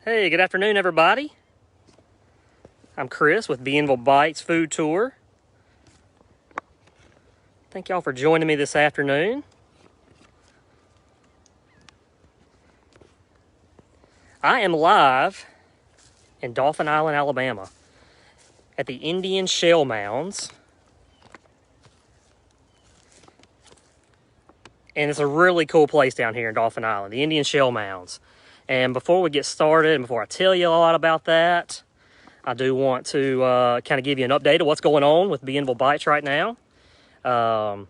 Hey, good afternoon, everybody. I'm Chris with Bienville Bites Food Tour. Thank y'all for joining me this afternoon. I am live in Dauphin Island, Alabama, at the Indian Shell Mounds. And it's a really cool place down here in Dauphin Island, the Indian Shell Mounds. And before we get started, and before I tell you a lot about that, I do want to kind of give you an update of what's going on with Bienville Bites right now. Of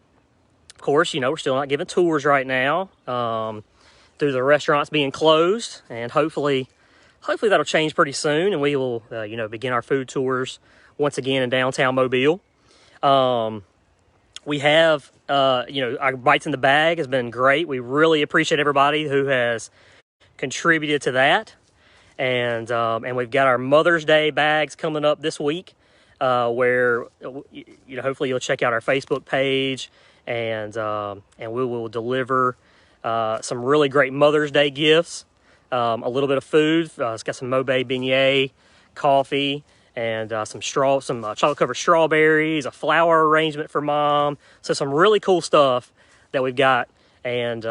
course, you know, we're still not giving tours right now due to the restaurants being closed. And hopefully that'll change pretty soon, and we will, begin our food tours once again in downtown Mobile. We have, our Bites in the Bag has been great. We really appreciate everybody who has contributed to that. And we've got our Mother's Day bags coming up this week, where, hopefully you'll check out our Facebook page, and we will deliver some really great Mother's Day gifts, a little bit of food. It's got some Mobe beignet, coffee, and some chocolate-covered strawberries, a flower arrangement for Mom. So some really cool stuff that we've got, and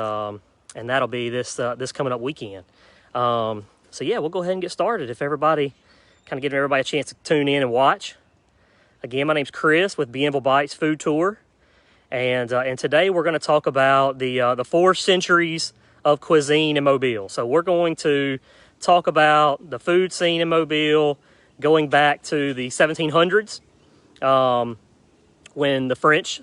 that'll be this coming up weekend. So yeah, we'll go ahead and get started. If everybody, kind of giving everybody a chance to tune in and watch. Again, my name's Chris with Bienville Bites Food Tour, and today we're going to talk about the 4 centuries of cuisine in Mobile. So we're going to talk about the food scene in Mobile, going back to the 1700s, when the French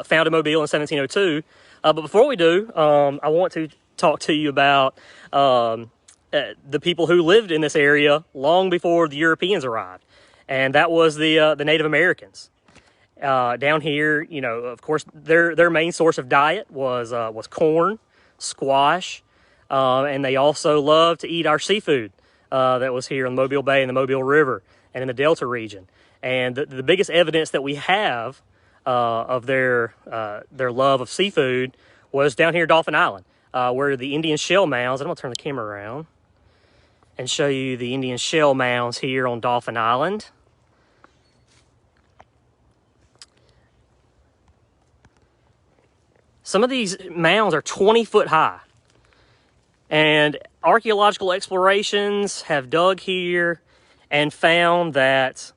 founded Mobile in 1702. But before we do, I want to talk to you about the people who lived in this area long before the Europeans arrived, and that was the Native Americans. Down here, of course, their main source of diet was corn, squash, and they also loved to eat our seafood that was here in the Mobile Bay and the Mobile River and in the Delta region. And the biggest evidence that we have of their love of seafood was down here at Dauphin Island, where the Indian Shell Mounds, and I'm going to turn the camera around and show you the Indian Shell Mounds here on Dauphin Island. Some of these mounds are 20 foot high, and archaeological explorations have dug here and found that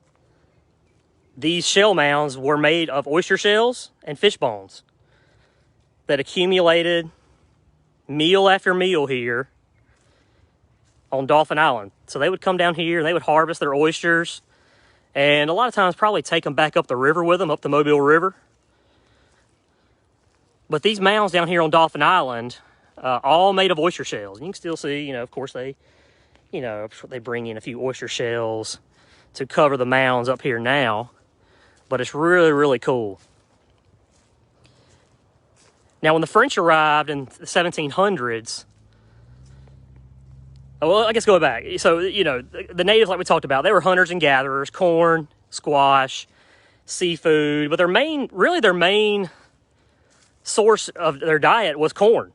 these shell mounds were made of oyster shells and fish bones that accumulated meal after meal here on Dauphin Island. So they would come down here and they would harvest their oysters, and a lot of times probably take them back up the river with them, up the Mobile River. But these mounds down here on Dauphin Island, all made of oyster shells. And you can still see, of course, they bring in a few oyster shells to cover the mounds up here now. But it's really, really cool. Now, when the French arrived in the 1700s, well, I guess going back. So, the natives, like we talked about, they were hunters and gatherers, corn, squash, seafood. But their main source of their diet was corn.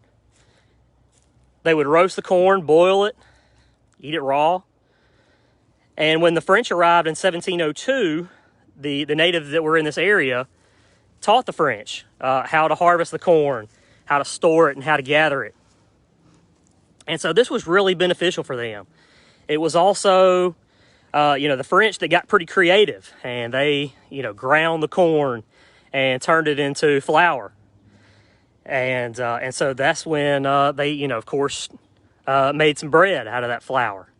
They would roast the corn, boil it, eat it raw. And when the French arrived in 1702, the natives that were in this area taught the French how to harvest the corn, how to store it, and how to gather it. And so this was really beneficial for them. It was also, the French that got pretty creative, and they, ground the corn and turned it into flour. And so that's when they, of course, made some bread out of that flour.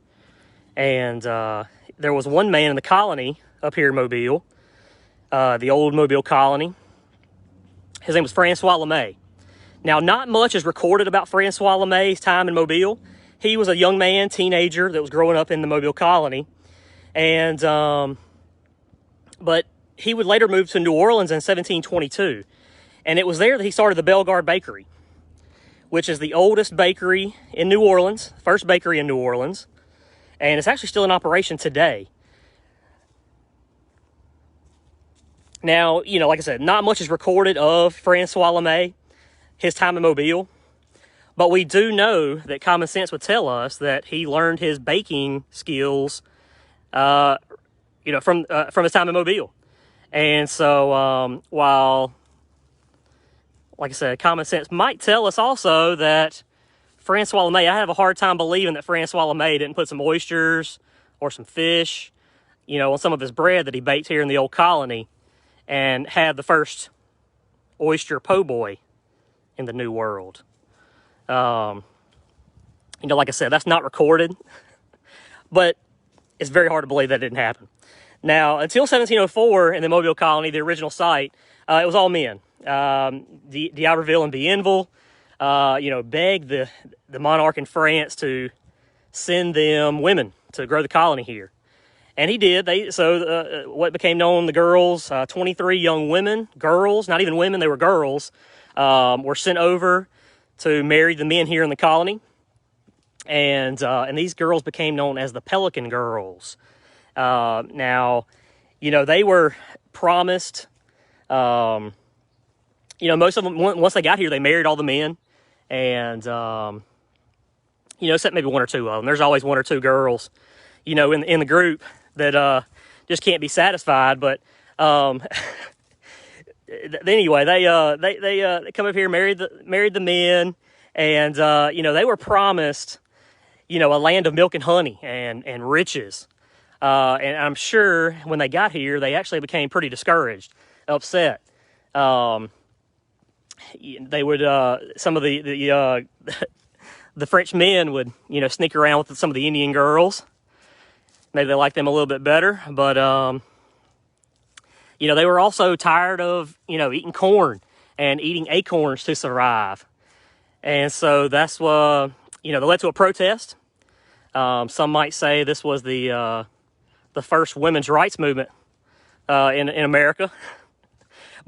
And there was one man in the colony up here in Mobile, the old Mobile colony. His name was Francois Lemay. Now, not much is recorded about Francois Lemay's time in Mobile. He was a young man, teenager, that was growing up in the Mobile colony. And but he would later move to New Orleans in 1722. And it was there that he started the Bellegarde Bakery, which is the oldest bakery in New Orleans, first bakery in New Orleans. And it's actually still in operation today. Now, like I said, not much is recorded of Francois Lemay, his time in Mobile. But we do know that common sense would tell us that he learned his baking skills, from his time in Mobile. And so while, like I said, common sense might tell us also that Francois Lemay, I have a hard time believing that Francois Lemay didn't put some oysters or some fish, on some of his bread that he baked here in the old colony and had the first oyster po' boy in the New World. Like I said, that's not recorded, but it's very hard to believe that didn't happen. Now, until 1704 in the Mobile colony, the original site, it was all men. D'Iberville and Bienville, begged the monarch in France to send them women to grow the colony here. And he did. What became known, the girls, 23 young women, girls, not even women, they were girls, were sent over to marry the men here in the colony. And these girls became known as the Pelican Girls. Now, they were promised, most of them, once they got here, they married all the men. And, except maybe one or two of them. There's always one or two girls, in the group that just can't be satisfied. But anyway, they come up here, married the men, and they were promised, a land of milk and honey and riches. And I'm sure when they got here, they actually became pretty discouraged, upset. They would some of the French men would sneak around with some of the Indian girls. Maybe they liked them a little bit better, but they were also tired of eating corn and eating acorns to survive, and so that's what that led to a protest. Some might say this was the first women's rights movement in America.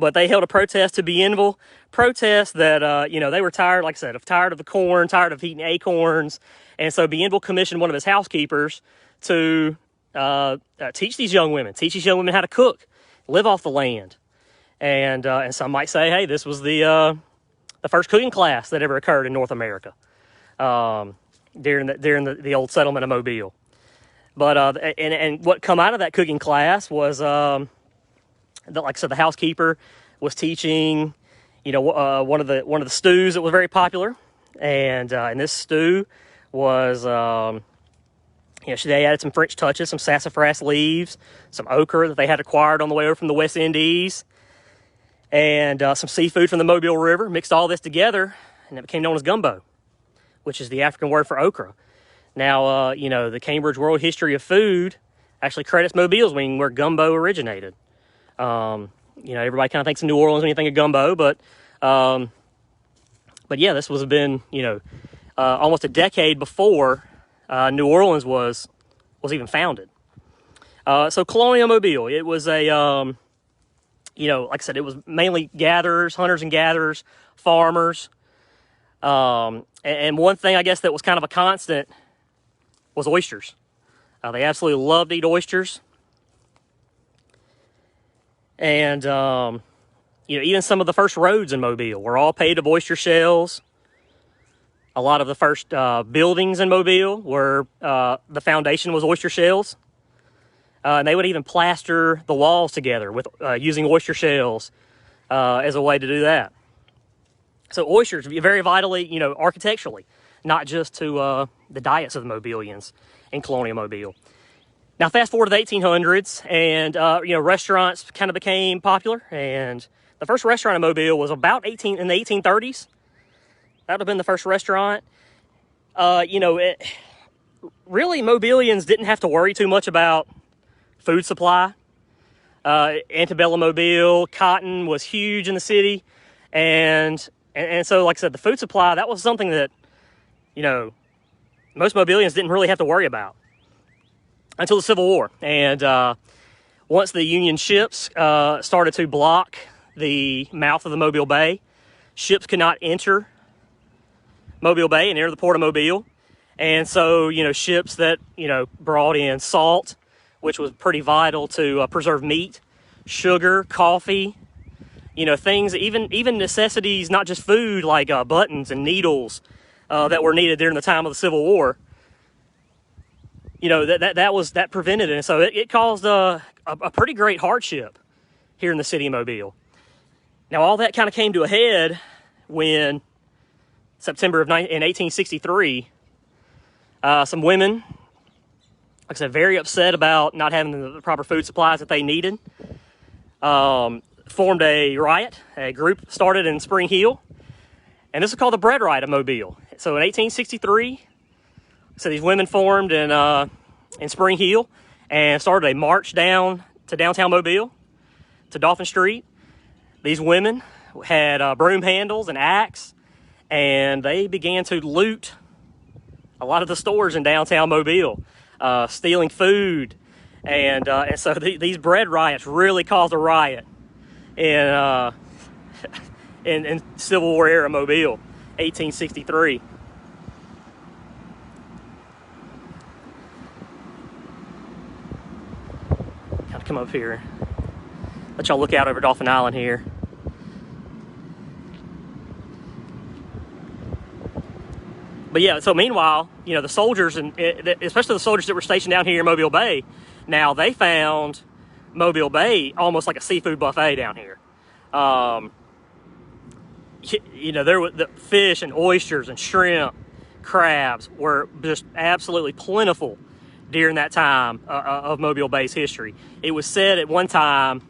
But they held a protest to Bienville, protest that, they were tired, like I said, tired of the corn, tired of eating acorns. And so Bienville commissioned one of his housekeepers to teach these young women how to cook, live off the land. And some might say, hey, this was the first cooking class that ever occurred in North America during the old settlement of Mobile. But and what come out of that cooking class was, like I said, the housekeeper was teaching, one of the stews that was very popular, and this stew was, they added some French touches, some sassafras leaves, some okra that they had acquired on the way over from the West Indies, and some seafood from the Mobile River. Mixed all this together, and it became known as gumbo, which is the African word for okra. Now, the Cambridge World History of Food actually credits Mobile as being where gumbo originated. Everybody kind of thinks of New Orleans when you think of gumbo, but yeah, this was been, almost a decade before New Orleans was even founded. So Colonial Mobile, it was a, like I said, it was mainly gatherers, hunters and gatherers, farmers. And one thing I guess that was kind of a constant was oysters. They absolutely loved to eat oysters. And, even some of the first roads in Mobile were all paved of oyster shells. A lot of the first buildings in Mobile were, the foundation was oyster shells. And they would even plaster the walls together with using oyster shells as a way to do that. So oysters are very vitally, architecturally, not just to the diets of the Mobilians in colonial Mobile. Now, fast forward to the 1800s, and, restaurants kind of became popular. And the first restaurant in Mobile was about in the 1830s. That would have been the first restaurant. Really, Mobilians didn't have to worry too much about food supply. Antebellum Mobile, cotton was huge in the city. And so, like I said, the food supply, that was something that, most Mobilians didn't really have to worry about until the Civil War. And once the Union ships started to block the mouth of the Mobile Bay, ships could not enter Mobile Bay and enter the port of Mobile. And so, ships that, brought in salt, which was pretty vital to preserve meat, sugar, coffee, things, even necessities, not just food, like buttons and needles that were needed during the time of the Civil War. You know, that prevented it. And so it caused a pretty great hardship here in the city of Mobile. Now, all that kind of came to a head when September in 1863, some women, like I said, very upset about not having the proper food supplies that they needed, formed a riot. A group started in Spring Hill, and this is called the Bread Riot of Mobile. So in 1863, so these women formed in Spring Hill and started a march down to downtown Mobile, to Dauphin Street. These women had broom handles and axe, and they began to loot a lot of the stores in downtown Mobile, stealing food. And so these bread riots really caused a riot in Civil War era Mobile, 1863. Kind of come up here, let y'all look out over Dauphin Island here. But yeah, so meanwhile, you know, the soldiers, and especially the soldiers that were stationed down here in Mobile Bay, now they found Mobile Bay almost like a seafood buffet down here. You know, there were the fish and oysters and shrimp, crabs were just absolutely plentiful during that time of Mobile Bay's history. It was said at one time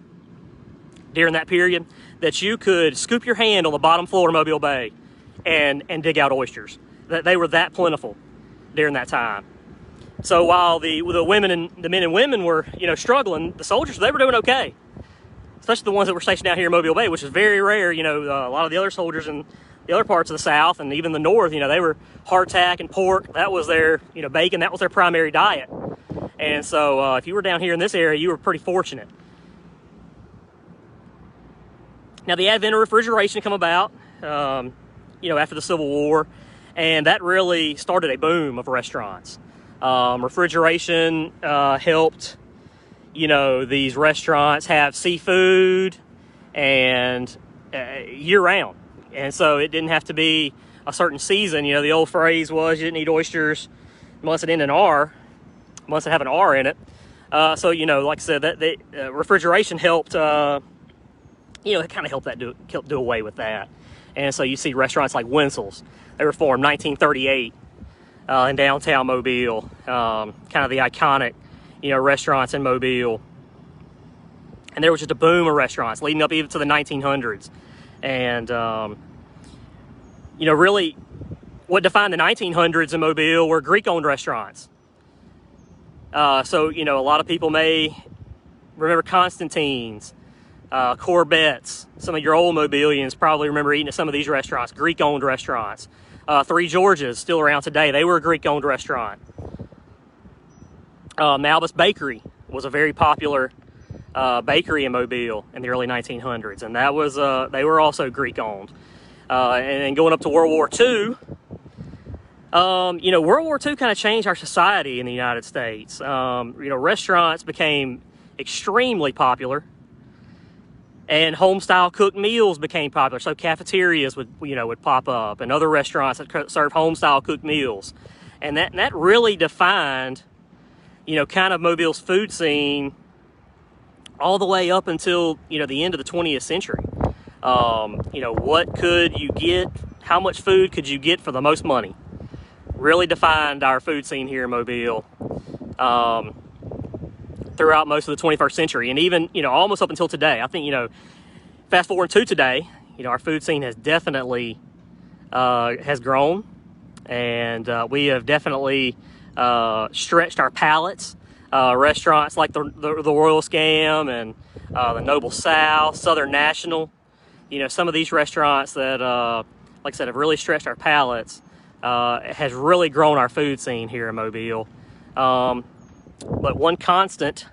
during that period that you could scoop your hand on the bottom floor of Mobile Bay and dig out oysters. That they were that plentiful during that time. So while the women and the men and women were, you know, struggling, the soldiers, they were doing okay. Especially the ones that were stationed down here in Mobile Bay, which is very rare. You know, a lot of the other soldiers in the other parts of the South and even the North, you know, they were hardtack and pork. That was their, you know, bacon. That was their primary diet. And so if you were down here in this area, you were pretty fortunate. Now, the advent of refrigeration come about, you know, after the Civil War. And that really started a boom of restaurants. Refrigeration helped, you know, these restaurants have seafood and year-round. And so it didn't have to be a certain season. You know, the old phrase was you didn't eat oysters unless it ended in R, unless it have an R in it. So, you know, like I said, that refrigeration helped, you know, it kind of helped that do away with that. And so you see restaurants like Wenzel's. They were formed 1938 in downtown Mobile, kind of the iconic, you know, restaurants in Mobile. And there was just a boom of restaurants leading up even to the 1900s. And, you know, really what defined the 1900s in Mobile were Greek-owned restaurants. So, you know, a lot of people may remember Constantine's, Corbett's. Some of your old Mobilians probably remember eating at some of these restaurants, Greek-owned restaurants. Three Georges, still around today. They were a Greek-owned restaurant. Bellegarde Bakery was a very popular bakery in Mobile in the early 1900s, and that was they were also Greek-owned. And then going up to World War II, you know, World War II kind of changed our society in the United States. You know, restaurants became extremely popular. And home-style cooked meals became popular. So cafeterias would pop up, and other restaurants that serve home-style cooked meals. And that really defined, you know, kind of Mobile's food scene all the way up until, you know, the end of the 20th century. You know, what could you get? How much food could you get for the most money? Really defined our food scene here in Mobile. Throughout most of the 21st century, and even, you know, almost up until today. I think, you know, fast forward to today, you know, our food scene has definitely has grown, and we have definitely stretched our palates. Restaurants like the Royal Scam and the Noble South, Southern National, you know, some of these restaurants that, like I said, have really stretched our palates, has really grown our food scene here in Mobile. But one constant,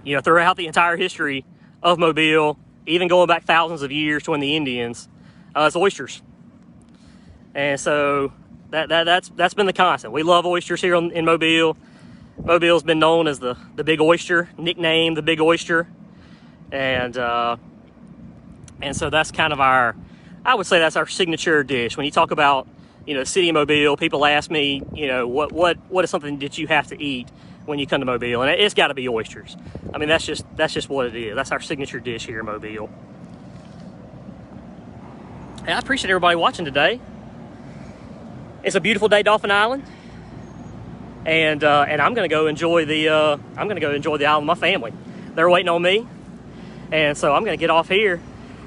you know, throughout the entire history of Mobile, even going back thousands of years to when the Indians, is oysters. And so that's been the constant. We love oysters here in Mobile. Mobile's been known as the Big Oyster, nicknamed the Big Oyster. And so that's kind of our I would say that's our signature dish. When you talk about, you know, city of Mobile, people ask me, you know, what is something that you have to eat when you come to Mobile, and it's got to be oysters. I mean, that's just what it is. That's our signature dish here in Mobile. Hey, I appreciate everybody watching today. It's a beautiful day, Dauphin Island, and I'm gonna go enjoy the island with my family. They're waiting on me, and so I'm gonna get off here.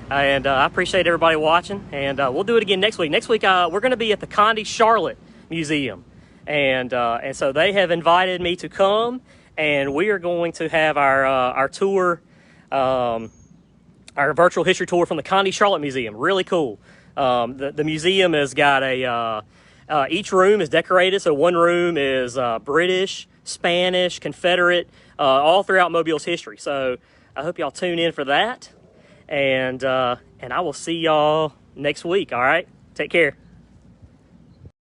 And I appreciate everybody watching, and we'll do it again next week. Next week, we're going to be at the Conde Charlotte Museum, and so they have invited me to come, and we are going to have our tour, our virtual history tour from the Conde Charlotte Museum. Really cool. The museum has got each room is decorated. So one room is British, Spanish, Confederate, all throughout Mobile's history. So I hope y'all tune in for that. And I will see y'all next week. All right, take care.